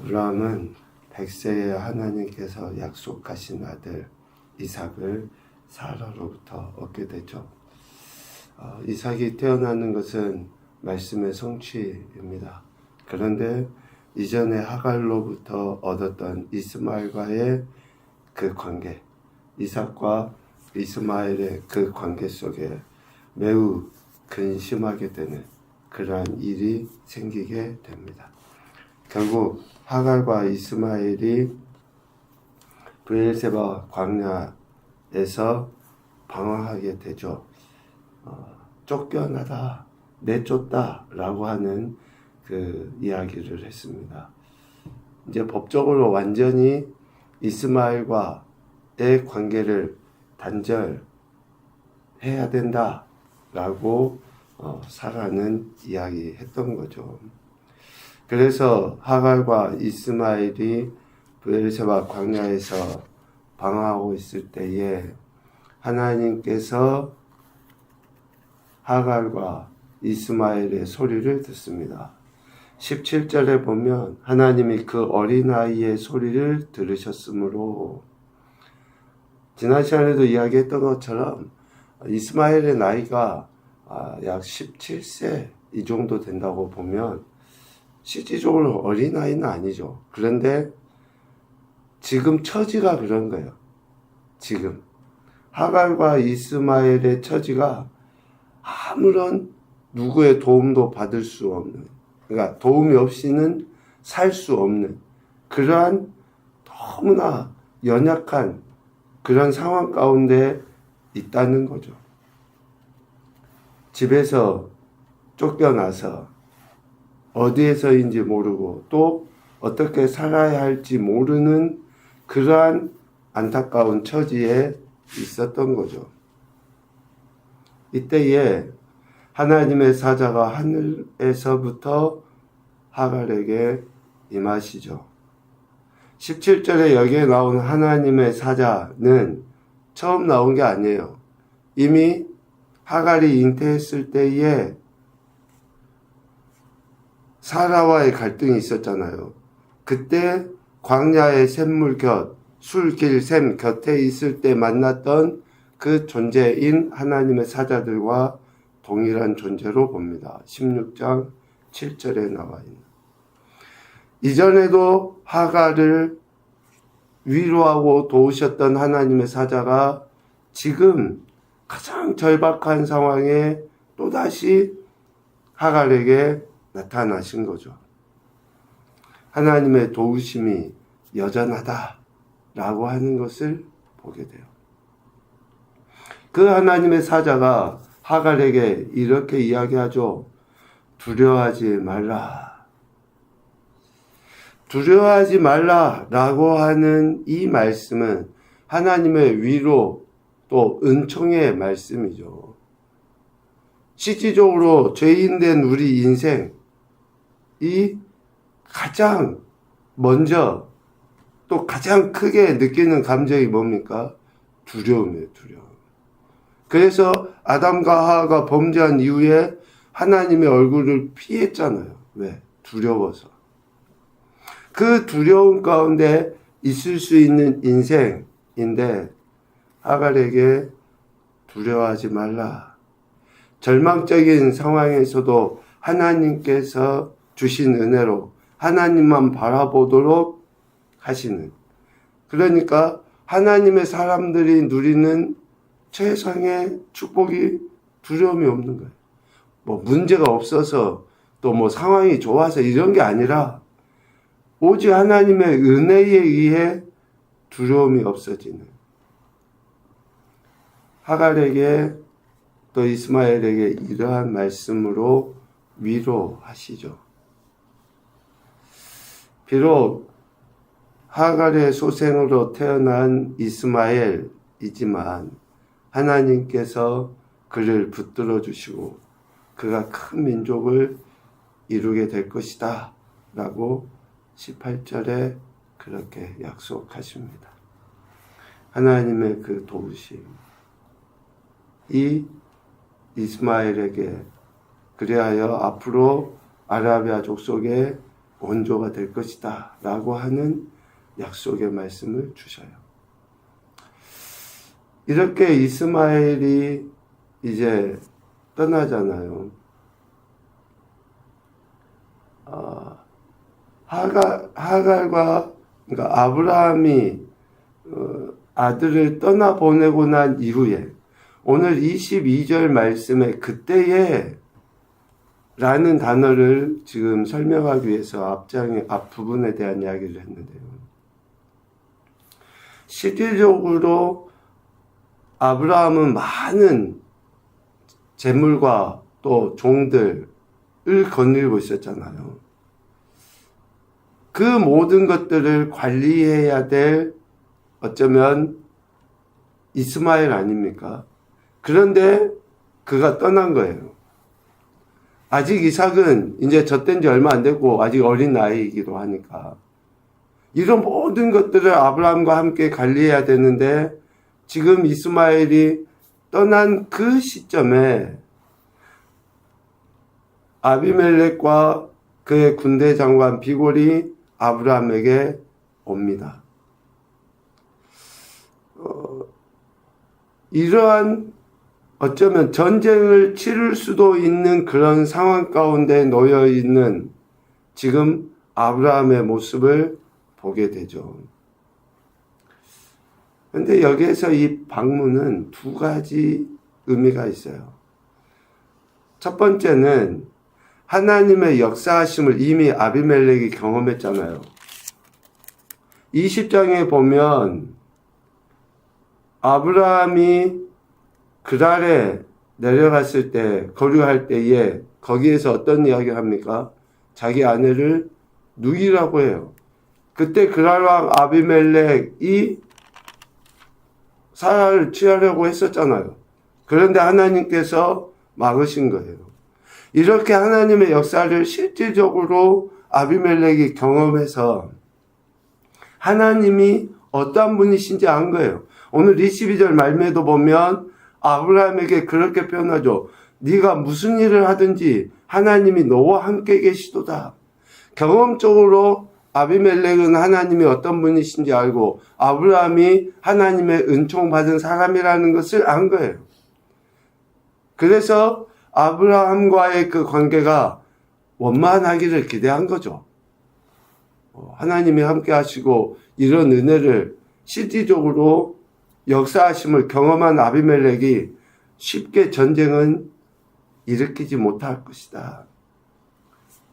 아브라함은 100세에 하나님께서 약속하신 아들 이삭을 사라로부터 얻게 되죠. 이삭이 태어나는 것은 말씀의 성취입니다. 그런데 이전에 하갈로부터 얻었던 이스마엘과의 그 관계, 이삭과 이스마엘의 그 관계 속에 매우 근심하게 되는 그러한 일이 생기게 됩니다. 결국 하갈과 이스마엘이 브엘세바 광야에서 방황하게 되죠. 쫓겨나다, 내쫓다 라고 하는 그 이야기를 했습니다. 이제 법적으로 완전히 이스마엘과의 관계를 단절해야 된다 라고 사라는 이야기했던 거죠. 그래서 하갈과 이스마엘이 브엘세바 광야에서 방황하고 있을 때에 하나님께서 하갈과 이스마엘의 소리를 듣습니다. 17절에 보면 하나님이 그 어린아이의 소리를 들으셨으므로, 지난 시간에도 이야기했던 것처럼 이스마엘의 나이가 약 17세 이 정도 된다고 보면 실질적으로 어린아이는 아니죠. 그런데 지금 처지가 그런 거예요. 지금 하갈과 이스마엘의 처지가 아무런 누구의 도움도 받을 수 없는, 그러니까 도움이 없이는 살 수 없는 그러한 너무나 연약한 그런 상황 가운데 있다는 거죠. 집에서 쫓겨나서 어디에서인지 모르고 또 어떻게 살아야 할지 모르는 그러한 안타까운 처지에 있었던 거죠. 이때에 하나님의 사자가 하늘에서부터 하갈에게 임하시죠. 17절에 여기에 나온 하나님의 사자는 처음 나온 게 아니에요. 이미 하갈이 잉태했을 때에 사라와의 갈등이 있었잖아요. 그때 광야의 샘물 곁, 술길 샘 곁에 있을 때 만났던 그 존재인 하나님의 사자들과 동일한 존재로 봅니다. 16장 7절에 나와 있는. 이전에도 하갈을 위로하고 도우셨던 하나님의 사자가 지금 가장 절박한 상황에 또다시 하갈에게 나타나신 거죠. 하나님의 도우심이 여전하다라고 하는 것을 보게 돼요. 그 하나님의 사자가 하갈에게 이렇게 이야기하죠. 두려워하지 말라. 두려워하지 말라라고 하는 이 말씀은 하나님의 위로 또 은총의 말씀이죠. 실질적으로 죄인된 우리 인생이 가장 먼저 또 가장 크게 느끼는 감정이 뭡니까? 두려움이에요, 두려움. 그래서 아담과 하와가 범죄한 이후에 하나님의 얼굴을 피했잖아요. 왜? 두려워서. 그 두려움 가운데 있을 수 있는 인생인데 하갈에게 두려워하지 말라. 절망적인 상황에서도 하나님께서 주신 은혜로 하나님만 바라보도록 하시는, 그러니까 하나님의 사람들이 누리는 최상의 축복이 두려움이 없는 거예요. 뭐 문제가 없어서 또 뭐 상황이 좋아서 이런 게 아니라 오직 하나님의 은혜에 의해 두려움이 없어지는, 하갈에게 또 이스마엘에게 이러한 말씀으로 위로하시죠. 비록 하갈의 소생으로 태어난 이스마엘이지만 하나님께서 그를 붙들어 주시고 그가 큰 민족을 이루게 될 것이다 라고 18절에 그렇게 약속하십니다. 하나님의 그 도우심, 이 이스마엘에게 그리하여 앞으로 아라비아 족속의 원조가 될 것이다 라고 하는 약속의 말씀을 주셔요. 이렇게 이스마엘이 이제 떠나잖아요. 하갈과 그러니까 아브라함이 아들을 떠나보내고 난 이후에 오늘 22절 말씀에 그때에 라는 단어를 지금 설명하기 위해서 앞부분에 대한 이야기를 했는데요. 실질적으로 아브라함은 많은 재물과 또 종들을 거느리고 있었잖아요. 그 모든 것들을 관리해야 될 어쩌면 이스마엘 아닙니까? 그런데 그가 떠난 거예요. 아직 이삭은 이제 젖된 지 얼마 안 되고 아직 어린 나이이기도 하니까 이런 모든 것들을 아브라함과 함께 관리해야 되는데 지금 이스마엘이 떠난 그 시점에 아비멜렉과 그의 군대 장관 비골이 아브라함에게 옵니다. 이러한 어쩌면 전쟁을 치를 수도 있는 그런 상황 가운데 놓여 있는 지금 아브라함의 모습을 보게 되죠. 그런데 여기에서 이 방문은 두 가지 의미가 있어요. 첫 번째는 하나님의 역사하심을 이미 아비멜렉이 경험했잖아요. 20장에 보면 아브라함이 그랄에 내려갔을 때, 거류할 때에 거기에서 어떤 이야기를 합니까? 자기 아내를 누이라고 해요. 그때 그랄 왕 아비멜렉이 사라를 취하려고 했었잖아요. 그런데 하나님께서 막으신 거예요. 이렇게 하나님의 역사를 실질적으로 아비멜렉이 경험해서 하나님이 어떠한 분이신지 안 거예요. 오늘 22절 말미에도 보면 아브라함에게 그렇게 표현하죠. 네가 무슨 일을 하든지 하나님이 너와 함께 계시도다. 경험적으로 아비멜렉은 하나님이 어떤 분이신지 알고 아브라함이 하나님의 은총 받은 사람이라는 것을 안 거예요. 그래서 아브라함과의 그 관계가 원만하기를 기대한 거죠. 하나님이 함께 하시고 이런 은혜를 실질적으로 역사하심을 경험한 아비멜렉이 쉽게 전쟁은 일으키지 못할 것이다.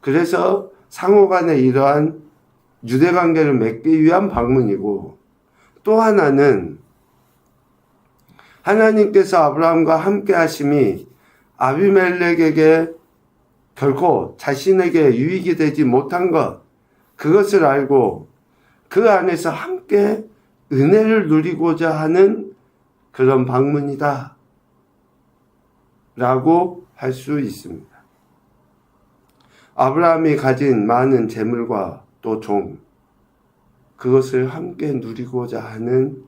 그래서 상호간에 이러한 유대관계를 맺기 위한 방문이고, 또 하나는 하나님께서 아브라함과 함께 하심이 아비멜렉에게 결코 자신에게 유익이 되지 못한 것, 그것을 알고 그 안에서 함께 은혜를 누리고자 하는 그런 방문이다 라고 할 수 있습니다. 아브라함이 가진 많은 재물과 또 종, 그것을 함께 누리고자 하는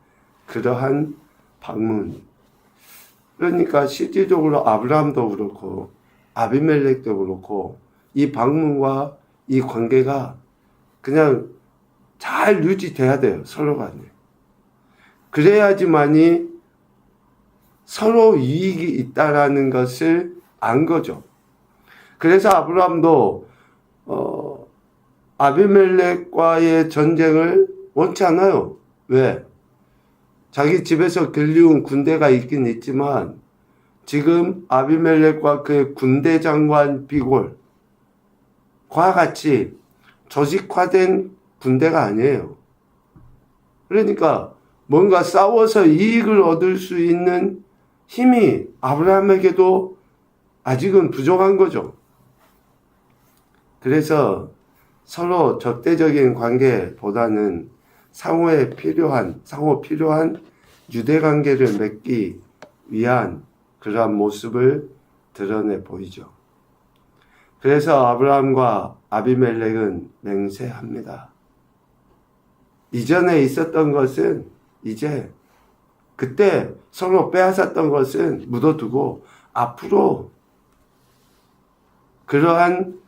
그러한 방문. 그러니까 실질적으로 아브라함도 그렇고 아비멜렉도 그렇고 이 방문과 이 관계가 그냥 잘 유지돼야 돼요. 서로 간에. 그래야지만이 서로 이익이 있다라는 것을 안 거죠. 그래서 아브라함도 아비멜렉과의 전쟁을 원치 않아요. 왜? 자기 집에서 길리운 군대가 있긴 있지만 지금 아비멜렉과 그의 군대 장관 비골과 같이 조직화된 군대가 아니에요. 그러니까 뭔가 싸워서 이익을 얻을 수 있는 힘이 아브라함에게도 아직은 부족한 거죠. 그래서 서로 적대적인 관계보다는 상호 필요한 유대관계를 맺기 위한 그러한 모습을 드러내 보이죠. 그래서 아브라함과 아비멜렉은 맹세합니다. 이전에 있었던 것은 이제 그때 서로 빼앗았던 것은 묻어두고 앞으로 그러한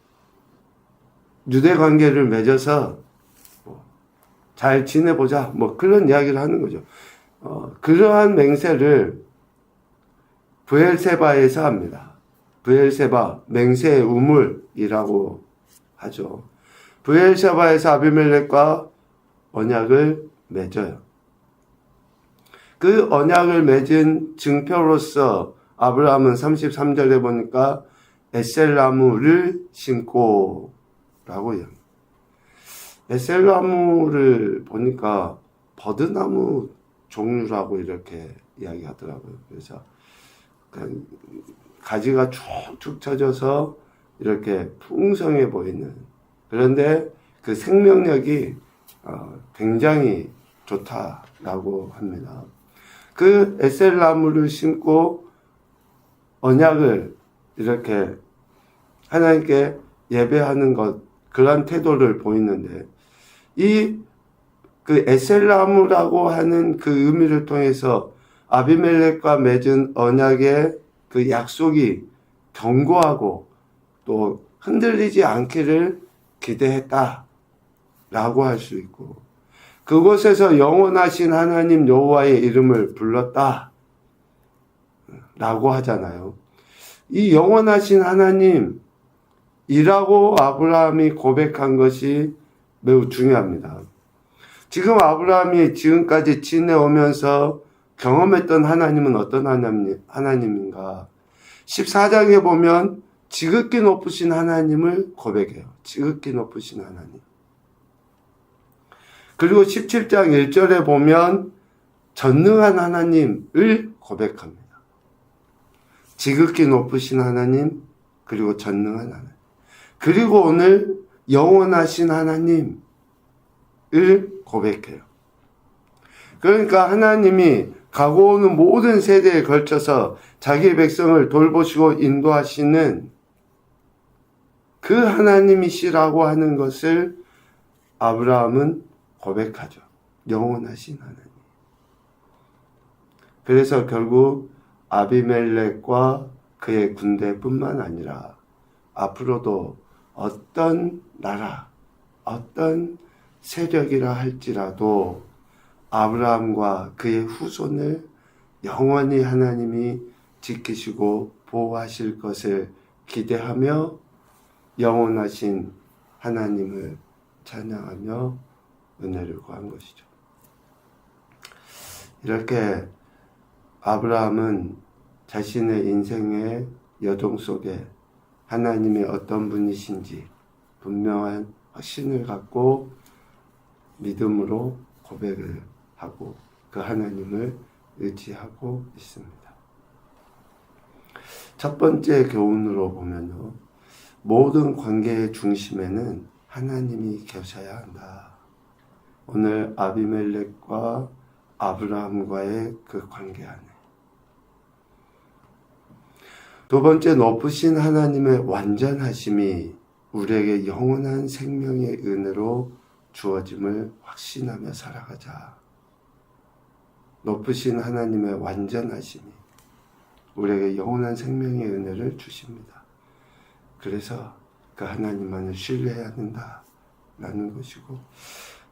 유대 관계를 맺어서 잘 지내보자 뭐 그런 이야기를 하는 거죠. 그러한 맹세를 브엘세바에서 합니다. 브엘세바 맹세의 우물이라고 하죠. 브엘세바에서 아비멜렉과 언약을 맺어요. 그 언약을 맺은 증표로서 아브라함은 33절에 보니까 에셀나무를 심고 라고 해요. 에셀나무를 보니까 버드나무 종류라고 이렇게 이야기하더라고요. 그래서 가지가 축축 처져서 이렇게 풍성해 보이는, 그런데 그 생명력이 굉장히 좋다라고 합니다. 그 에셀나무를 심고 언약을 이렇게 하나님께 예배하는 것, 그런 태도를 보이는데, 그 에셀나무라고 하는 그 의미를 통해서 아비멜렉과 맺은 언약의 그 약속이 견고하고 또 흔들리지 않기를 기대했다라고 할 수 있고, 그곳에서 영원하신 하나님 여호와의 이름을 불렀다라고 하잖아요. 이 영원하신 하나님이라고 아브라함이 고백한 것이 매우 중요합니다. 지금 아브라함이 지금까지 지내오면서 경험했던 하나님은 어떤 하나님인가? 14장에 보면 지극히 높으신 하나님을 고백해요. 지극히 높으신 하나님. 그리고 17장 1절에 보면 전능한 하나님을 고백합니다. 지극히 높으신 하나님, 그리고 전능한 하나님. 그리고 오늘 영원하신 하나님을 고백해요. 그러니까 하나님이 가고 오는 모든 세대에 걸쳐서 자기 백성을 돌보시고 인도하시는 그 하나님이시라고 하는 것을 아브라함은 고백하죠. 영원하신 하나님. 그래서 결국 아비멜렉과 그의 군대뿐만 아니라 앞으로도 어떤 나라, 어떤 세력이라 할지라도 아브라함과 그의 후손을 영원히 하나님이 지키시고 보호하실 것을 기대하며 영원하신 하나님을 찬양하며 은혜를 구한 것이죠. 이렇게 아브라함은 자신의 인생의 여정 속에 하나님이 어떤 분이신지 분명한 확신을 갖고 믿음으로 고백을 하고 그 하나님을 의지하고 있습니다. 첫 번째 교훈으로 보면요, 모든 관계의 중심에는 하나님이 계셔야 한다. 오늘 아비멜렉과 아브라함과의 그 관계 안에 두 번째, 높으신 하나님의 완전하심이 우리에게 영원한 생명의 은혜로 주어짐을 확신하며 살아가자. 높으신 하나님의 완전하심이 우리에게 영원한 생명의 은혜를 주십니다. 그래서 그 하나님만을 신뢰해야 된다라는 것이고,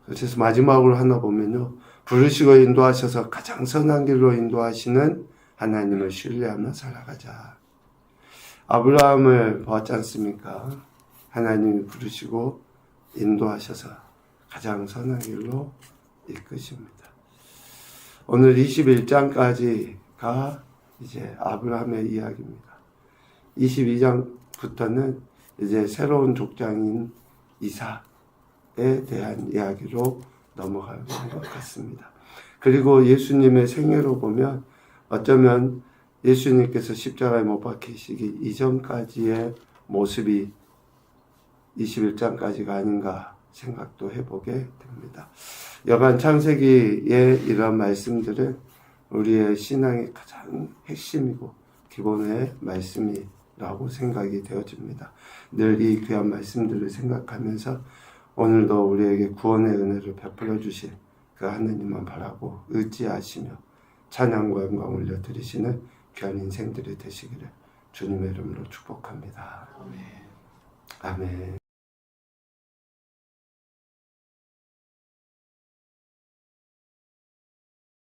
그래서 마지막으로 하나 보면요, 부르시고 인도하셔서 가장 선한 길로 인도하시는 하나님을 신뢰하며 살아가자. 아브라함을 보았지 않습니까? 하나님이 부르시고 인도하셔서 가장 선한 길로 이끄십니다. 오늘 21장까지가 이제 아브라함의 이야기입니다. 22장부터는 이제 새로운 족장인 이삭에 대한 이야기로 넘어가는 것 같습니다. 그리고 예수님의 생애로 보면 어쩌면 예수님께서 십자가에 못 박히시기 이전까지의 모습이 21장까지가 아닌가 생각도 해보게 됩니다. 여간 창세기의 이런 말씀들은 우리의 신앙의 가장 핵심이고 기본의 말씀이라고 생각이 되어집니다. 늘 이 귀한 말씀들을 생각하면서 오늘도 우리에게 구원의 은혜를 베풀어 주신 그 하느님만 바라고 의지하시며 찬양과 영광 올려드리시는 귀한 인생들이 되시기를 주님의 이름으로 축복합니다. 아멘. 아멘.